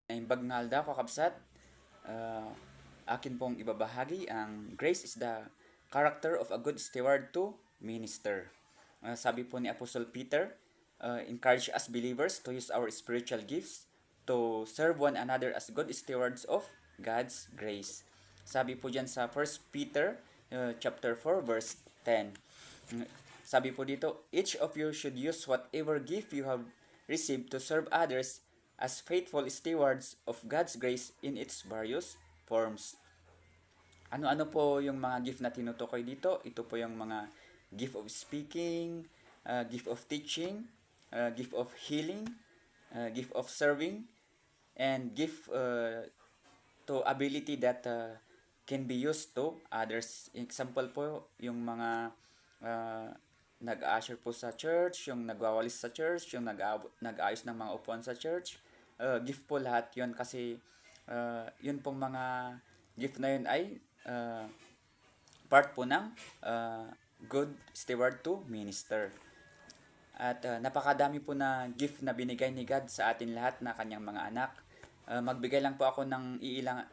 Naimbag nga alda ko kabsat, uh, akin pong ibabahagi ang grace is the character of a good steward to minister. Sabi po ni Apostle Peter, encourage us believers to use our spiritual gifts to serve one another as good stewards of God's grace. Sabi po dyan sa 1 Peter chapter 4 verse 10. Sabi po dito, each of you should use whatever gift you have received to serve others as faithful stewards of God's grace in its various forms. Ano-ano po yung mga gift na tinutukoy dito? Ito po yung mga gift of speaking, gift of teaching, gift of healing, gift of serving, and gift to ability that can be used to others. Example po, yung mga uh, nag-usher po sa church, yung nagwawalis sa church, yung nag-ayos ng mga upuan sa church. Gift po lahat yon kasi yun pong mga gift na yun ay uh, part po ng good steward to minister. At napakadami po na gift na binigay ni God sa atin lahat na kanyang mga anak. Magbigay lang po ako ng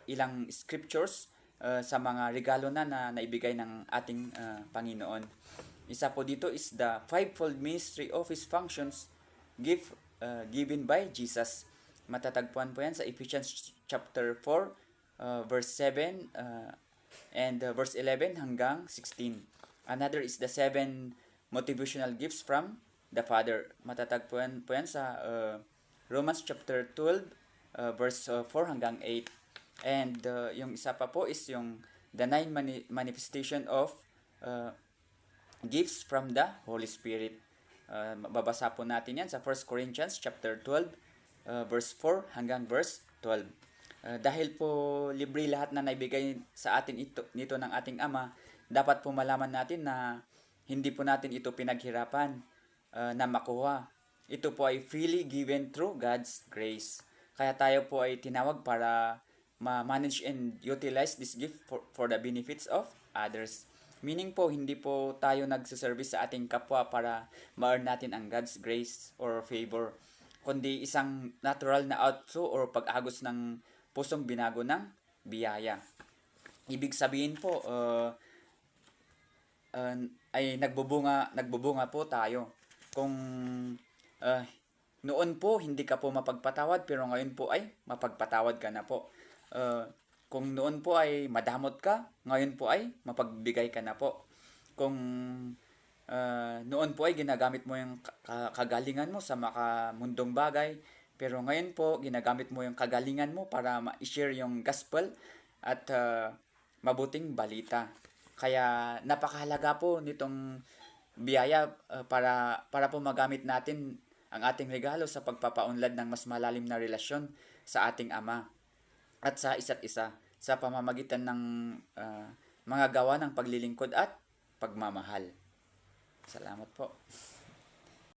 ilang scriptures sa mga regalo na naibigay ng ating Panginoon. Isa po dito is the fivefold ministry office functions gift given by Jesus. Matatagpuan po yan sa Ephesians chapter 4 verse 7 and verse 11 hanggang 16. Another is the seven motivational gifts from the Father. Matatagpuan po yan sa Romans chapter 12 verse 4 hanggang 8. And yung isa pa po is yung the nine manifestation of uh, gifts from the Holy Spirit. Babasa po natin yan sa 1 Corinthians chapter 12 verse 4 hanggang verse 12. Dahil po libre lahat na naibigay sa atin nito ng ating Ama, dapat po malaman natin na hindi po natin ito pinaghirapan na makuha. Ito po ay freely given through God's grace. Kaya tayo po ay tinawag para ma-manage and utilize this gift for the benefits of others. Meaning po, hindi po tayo nagsiservice sa ating kapwa para ma-earn natin ang God's grace or favor, kundi isang natural na outflow or pag-agos ng pusong binago ng biyaya. Ibig sabihin po, ay nagbubunga po tayo. Kung uh, noon po hindi ka po mapagpatawad pero ngayon po ay mapagpatawad ka na po. Kung noon po ay madamot ka, ngayon po ay mapagbigay ka na po. Kung noon po ay ginagamit mo yung kagalingan mo sa makamundong bagay, pero ngayon po ginagamit mo yung kagalingan mo para ma-share yung gospel at mabuting balita. Kaya napakahalaga po nitong biyaya para po magamit natin ang ating regalo sa pagpapaunlad ng mas malalim na relasyon sa ating Ama at sa isa't isa sa pamamagitan ng mga gawa ng paglilingkod at pagmamahal. Salamat po.